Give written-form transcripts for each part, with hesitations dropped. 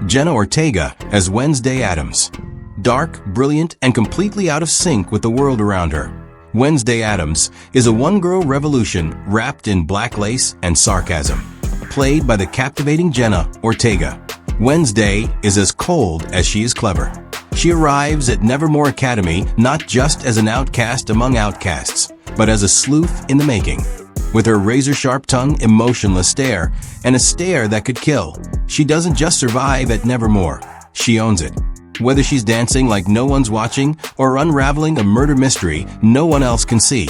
Jenna Ortega as Wednesday Addams. Dark, brilliant, and completely out of sync with the world around her. Wednesday Addams is a one-girl revolution wrapped in black lace and sarcasm. Played by the captivating Jenna Ortega. Wednesday is as cold as she is clever. She arrives at Nevermore Academy not just as an outcast among outcasts, but as a sleuth in the making. With her razor-sharp tongue, emotionless stare, and a stare that could kill, she doesn't just survive at Nevermore, she owns it. Whether she's dancing like no one's watching or unraveling a murder mystery no one else can see,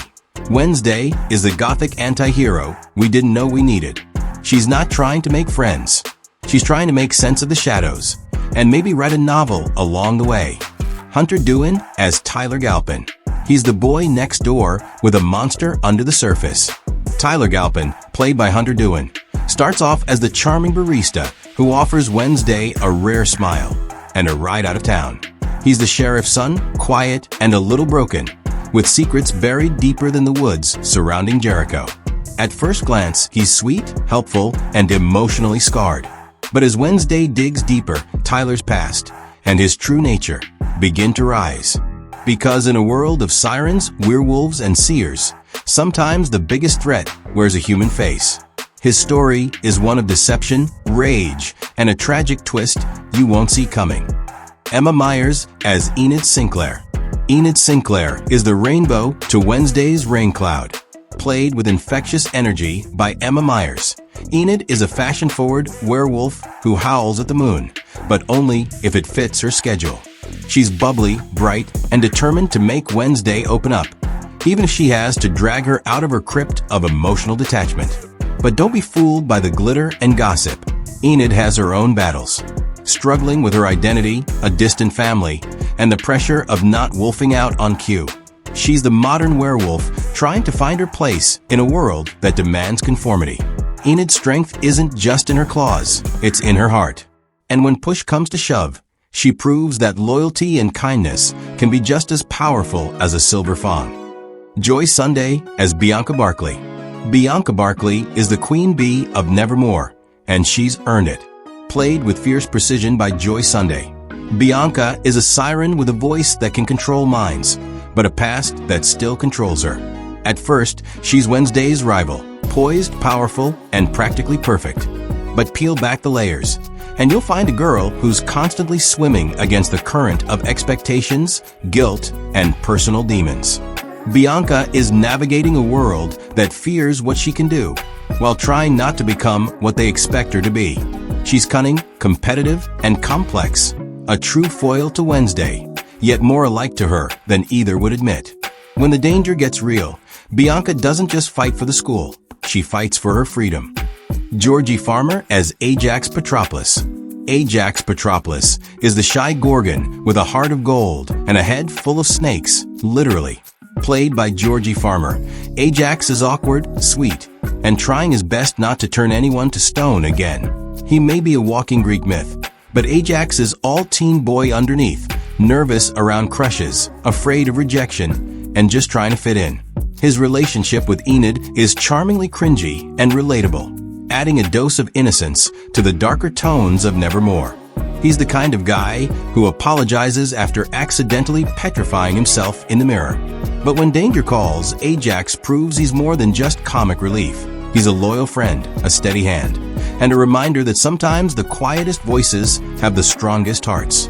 Wednesday is the gothic anti-hero we didn't know we needed. She's not trying to make friends. She's trying to make sense of the shadows, and maybe write a novel along the way. Doohan as Tyler Galpin. He's the boy next door with a monster under the surface. Tyler Galpin, played by Doohan, starts off as the charming barista who offers Wednesday a rare smile and a ride out of town. He's the sheriff's son, quiet and a little broken, with secrets buried deeper than the woods surrounding Jericho. At first glance, he's sweet, helpful, and emotionally scarred. But as Wednesday digs deeper, Tyler's past and his true nature begin to rise. Because in a world of sirens, werewolves, and seers, sometimes the biggest threat wears a human face. His story is one of deception, rage, and a tragic twist you won't see coming. Emma Myers as Enid Sinclair. Enid Sinclair is the rainbow to Wednesday's rain cloud. Played with infectious energy by Emma Myers, Enid is a fashion-forward werewolf who howls at the moon, but only if it fits her schedule. She's bubbly, bright, and determined to make Wednesday open up, even if she has to drag her out of her crypt of emotional detachment. But don't be fooled by the glitter and gossip. Enid has her own battles, struggling with her identity, a distant family, and the pressure of not wolfing out on cue. She's the modern werewolf trying to find her place in a world that demands conformity. Enid's strength isn't just in her claws, it's in her heart. And when push comes to shove, she proves that loyalty and kindness can be just as powerful as a silver fawn. Joy Sunday as Bianca Barkley. Bianca Barkley is the queen bee of Nevermore, and she's earned it. Played with fierce precision by Joy Sunday. Bianca is a siren with a voice that can control minds, but a past that still controls her. At first, she's Wednesday's rival, poised, powerful, and practically perfect. But peel back the layers, and you'll find a girl who's constantly swimming against the current of expectations, guilt, and personal demons. Bianca is navigating a world that fears what she can do, while trying not to become what they expect her to be. She's cunning, competitive, and complex, a true foil to Wednesday, yet more alike to her than either would admit. When the danger gets real, Bianca doesn't just fight for the school, she fights for her freedom. Georgie Farmer as Ajax Petropoulos. Ajax Petropoulos is the shy Gorgon with a heart of gold and a head full of snakes, literally. Played by Georgie Farmer, Ajax is awkward, sweet, and trying his best not to turn anyone to stone again. He may be a walking Greek myth, but Ajax is all teen boy underneath, nervous around crushes, afraid of rejection, and just trying to fit in. His relationship with Enid is charmingly cringy and relatable, adding a dose of innocence to the darker tones of Nevermore. He's the kind of guy who apologizes after accidentally petrifying himself in the mirror. But when danger calls, Ajax proves he's more than just comic relief. He's a loyal friend, a steady hand, and a reminder that sometimes the quietest voices have the strongest hearts.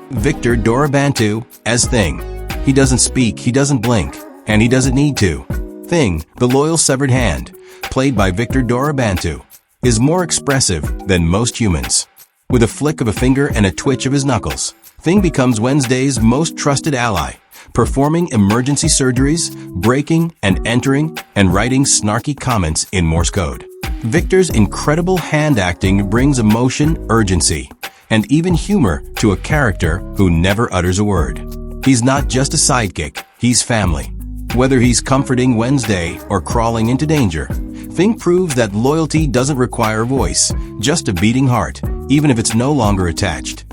Victor Dorabantu as Thing. He doesn't speak, he doesn't blink, and he doesn't need to. Thing, the loyal severed hand, played by Victor Dorabantu, is more expressive than most humans. With a flick of a finger and a twitch of his knuckles, Thing becomes Wednesday's most trusted ally, performing emergency surgeries, breaking and entering, and writing snarky comments in Morse code. Victor's incredible hand acting brings emotion, urgency, and even humor to a character who never utters a word. He's not just a sidekick, he's family. Whether he's comforting Wednesday or crawling into danger, Thing proves that loyalty doesn't require a voice, just a beating heart, even if it's no longer attached.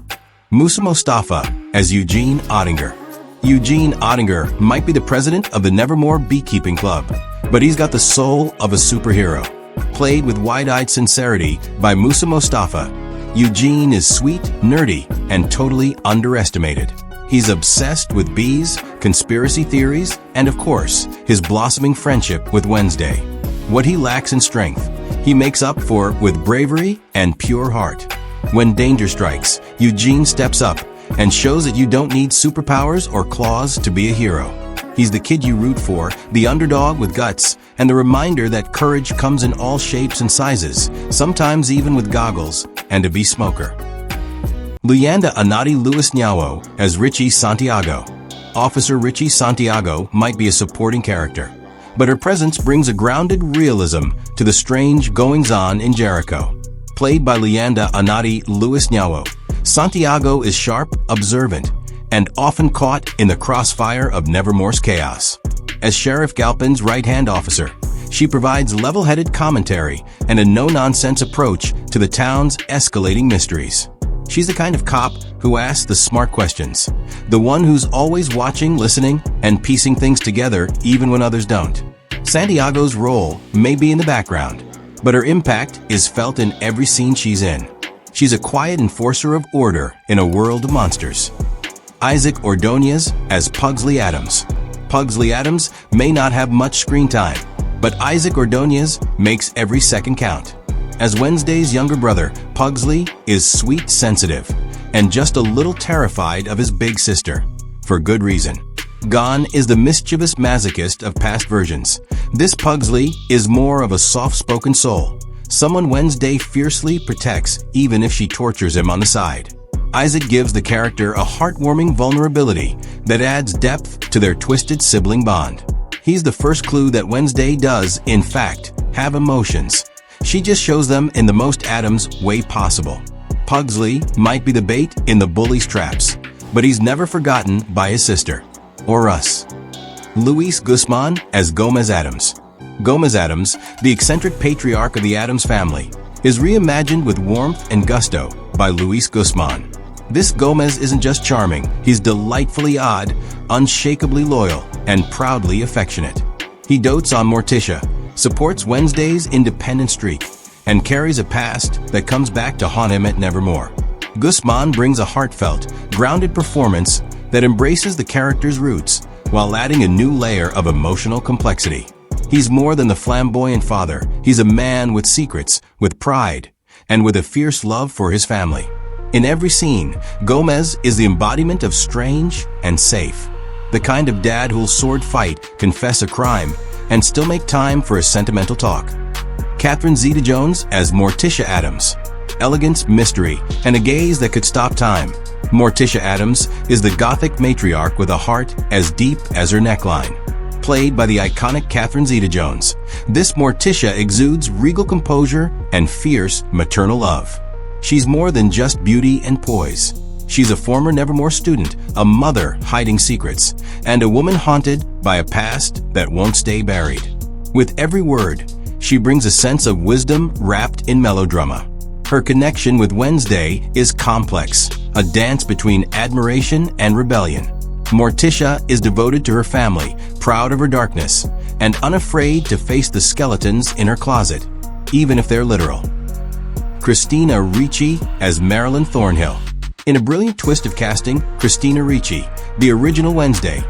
Musa Mustafa as Eugene Ottinger. Eugene Ottinger might be the president of the Nevermore Beekeeping Club, but he's got the soul of a superhero. Played with wide-eyed sincerity by Musa Mustafa, Eugene is sweet, nerdy, and totally underestimated. He's obsessed with bees, conspiracy theories, and of course, his blossoming friendship with Wednesday. What he lacks in strength, he makes up for with bravery and pure heart. When danger strikes, Eugene steps up and shows that you don't need superpowers or claws to be a hero. He's the kid you root for, the underdog with guts, and the reminder that courage comes in all shapes and sizes, sometimes even with goggles and a B-smoker. Leanda Anady Luis Nyawo as Richie Santiago. Officer Richie Santiago might be a supporting character, but her presence brings a grounded realism to the strange goings-on in Jericho. Played by Leanda Anady Luis Nyawo, Santiago is sharp, observant, and often caught in the crossfire of Nevermore's chaos. As Sheriff Galpin's right-hand officer, she provides level-headed commentary and a no-nonsense approach to the town's escalating mysteries. She's the kind of cop who asks the smart questions, the one who's always watching, listening, and piecing things together even when others don't. Santiago's role may be in the background, but her impact is felt in every scene she's in. She's a quiet enforcer of order in a world of monsters. Isaac Ordonius as Pugsley Adams. Pugsley Adams may not have much screen time, but Isaac Ordonius makes every second count. As Wednesday's younger brother, Pugsley is sweet, sensitive, and just a little terrified of his big sister. For good reason. Gone is the mischievous masochist of past versions. This Pugsley is more of a soft-spoken soul, someone Wednesday fiercely protects even if she tortures him on the side. Isaac gives the character a heartwarming vulnerability that adds depth to their twisted sibling bond. He's the first clue that Wednesday does, in fact, have emotions. She just shows them in the most Adams way possible. Pugsley might be the bait in the bully's traps, but he's never forgotten by his sister. Or us. Luis Gusman as Gomez Adams. Gomez Adams, the eccentric patriarch of the Adams family, is reimagined with warmth and gusto by Luis Gusman. This Gomez isn't just charming, he's delightfully odd, unshakably loyal, and proudly affectionate. He dotes on Morticia, supports Wednesday's independent streak, and carries a past that comes back to haunt him at Nevermore. Gusman brings a heartfelt, grounded performance that embraces the character's roots while adding a new layer of emotional complexity. He's more than the flamboyant father. He's a man with secrets, with pride, and with a fierce love for his family. In every scene, Gomez is the embodiment of strange and safe. The kind of dad who'll sword fight, confess a crime, and still make time for a sentimental talk. Catherine Zeta-Jones as Morticia Adams. Elegance, mystery, and a gaze that could stop time. Morticia Adams is the gothic matriarch with a heart as deep as her neckline. Played by the iconic Catherine Zeta-Jones, this Morticia exudes regal composure and fierce maternal love. She's more than just beauty and poise. She's a former Nevermore student, a mother hiding secrets, and a woman haunted by a past that won't stay buried. With every word, she brings a sense of wisdom wrapped in melodrama. Her connection with Wednesday is complex, a dance between admiration and rebellion. Morticia is devoted to her family, proud of her darkness, and unafraid to face the skeletons in her closet, even if they're literal. Christina Ricci as Marilyn Thornhill. In a brilliant twist of casting, Christina Ricci, the original Wednesday,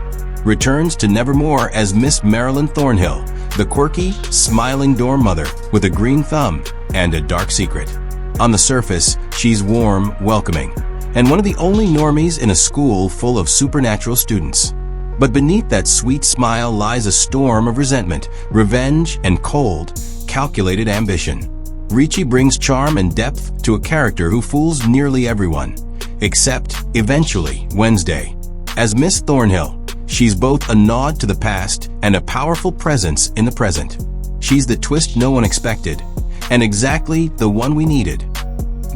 returns to Nevermore as Miss Marilyn Thornhill, the quirky, smiling dorm mother with a green thumb and a dark secret. On the surface, she's warm, welcoming, and one of the only normies in a school full of supernatural students. But beneath that sweet smile lies a storm of resentment, revenge, and cold, calculated ambition. Ricci brings charm and depth to a character who fools nearly everyone, except, eventually, Wednesday. As Miss Thornhill, she's both a nod to the past and a powerful presence in the present. She's the twist no one expected, and exactly the one we needed.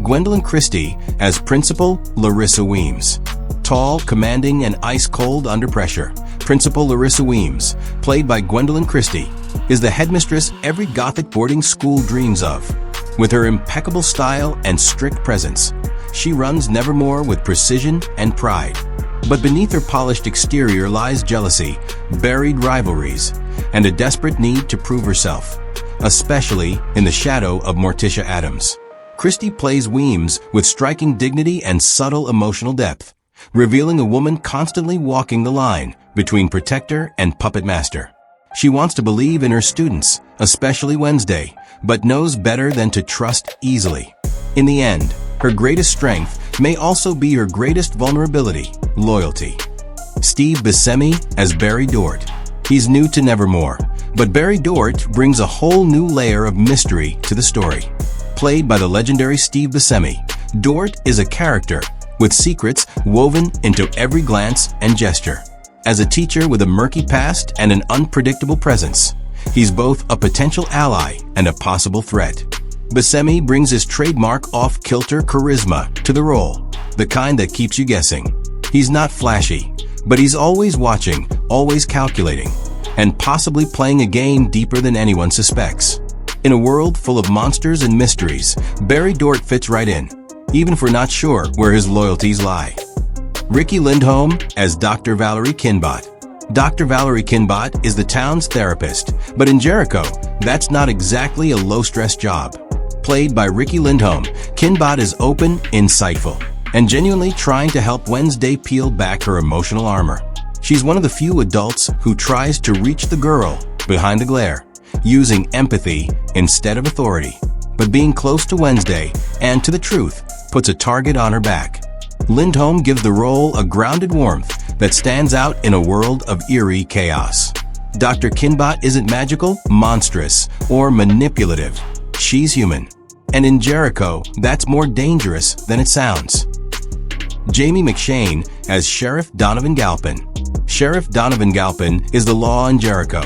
Gwendelyn Christie as Principal Larissa Weems. Tall, commanding, and ice-cold under pressure, Principal Larissa Weems, played by Gwendelyn Christie, is the headmistress every Gothic boarding school dreams of. With her impeccable style and strict presence, she runs Nevermore with precision and pride. But beneath her polished exterior lies jealousy, buried rivalries, and a desperate need to prove herself, especially in the shadow of Morticia Adams. Christie plays Weems with striking dignity and subtle emotional depth, revealing a woman constantly walking the line between protector and puppet master. She wants to believe in her students, especially Wednesday, but knows better than to trust easily. In the end, her greatest strength may also be her greatest vulnerability, loyalty. Steve Buscemi as Barry Dort. He's new to Nevermore, but Barry Dort brings a whole new layer of mystery to the story. Played by the legendary Steve Buscemi, Dort is a character with secrets woven into every glance and gesture. As a teacher with a murky past and an unpredictable presence, he's both a potential ally and a possible threat. Buscemi brings his trademark off-kilter charisma to the role, the kind that keeps you guessing. He's not flashy, but he's always watching, always calculating, and possibly playing a game deeper than anyone suspects. In a world full of monsters and mysteries, Barry Dort fits right in, even if we're not sure where his loyalties lie. Ricky Lindholm as Dr. Valerie Kinbot. Dr. Valerie Kinbot is the town's therapist, but in Jericho, that's not exactly a low-stress job. Played by Ricky Lindholm, Kinbot is open, insightful, and genuinely trying to help Wednesday peel back her emotional armor. She's one of the few adults who tries to reach the girl behind the glare, using empathy instead of authority. But being close to Wednesday and to the truth puts a target on her back. Lindholm gives the role a grounded warmth that stands out in a world of eerie chaos. Dr. Kinbot isn't magical, monstrous, or manipulative. She's human. And in Jericho, that's more dangerous than it sounds. Jamie McShane as Sheriff Donovan Galpin. Sheriff Donovan Galpin is the law in Jericho,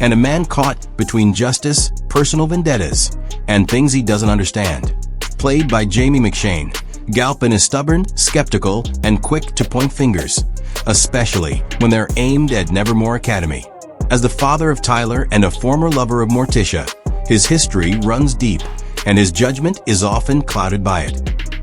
and a man caught between justice, personal vendettas, and things he doesn't understand. Played by Jamie McShane, Galpin is stubborn, skeptical, and quick to point fingers, especially when they're aimed at Nevermore Academy. As the father of Tyler and a former lover of Morticia, his history runs deep, and his judgment is often clouded by it.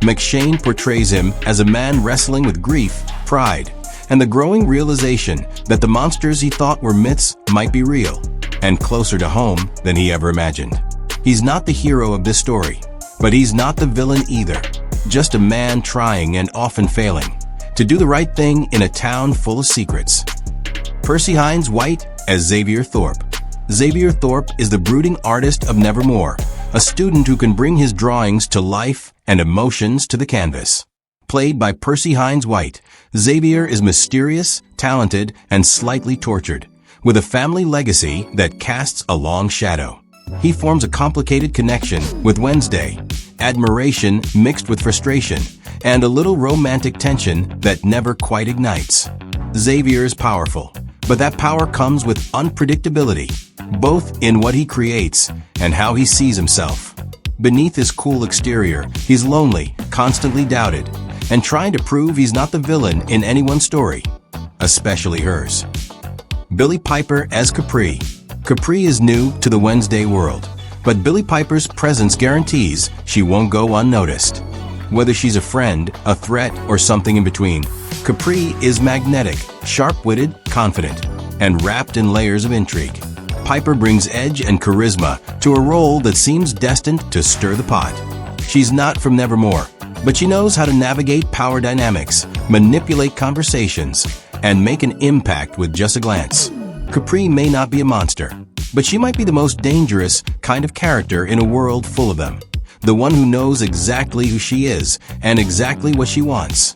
McShane portrays him as a man wrestling with grief, pride, and the growing realization that the monsters he thought were myths might be real, and closer to home than he ever imagined. He's not the hero of this story, but he's not the villain either. Just a man trying and often failing to do the right thing in a town full of secrets. Percy Hines White as Xavier Thorpe. Xavier Thorpe is the brooding artist of Nevermore, a student who can bring his drawings to life and emotions to the canvas. Played by Percy Hines White, Xavier is mysterious, talented, and slightly tortured, with a family legacy that casts a long shadow. He forms a complicated connection with Wednesday, admiration mixed with frustration, and a little romantic tension that never quite ignites. Xavier is powerful, but that power comes with unpredictability, both in what he creates and how he sees himself. Beneath his cool exterior, he's lonely, constantly doubted, and trying to prove he's not the villain in anyone's story, especially hers. Billie Piper as Capri. Capri is new to the Wednesday world, but Billie Piper's presence guarantees she won't go unnoticed. Whether she's a friend, a threat, or something in between, Capri is magnetic, sharp-witted, confident, and wrapped in layers of intrigue. Piper brings edge and charisma to a role that seems destined to stir the pot. She's not from Nevermore, but she knows how to navigate power dynamics, manipulate conversations, and make an impact with just a glance. Capri may not be a monster, but she might be the most dangerous kind of character in a world full of them. The one who knows exactly who she is and exactly what she wants.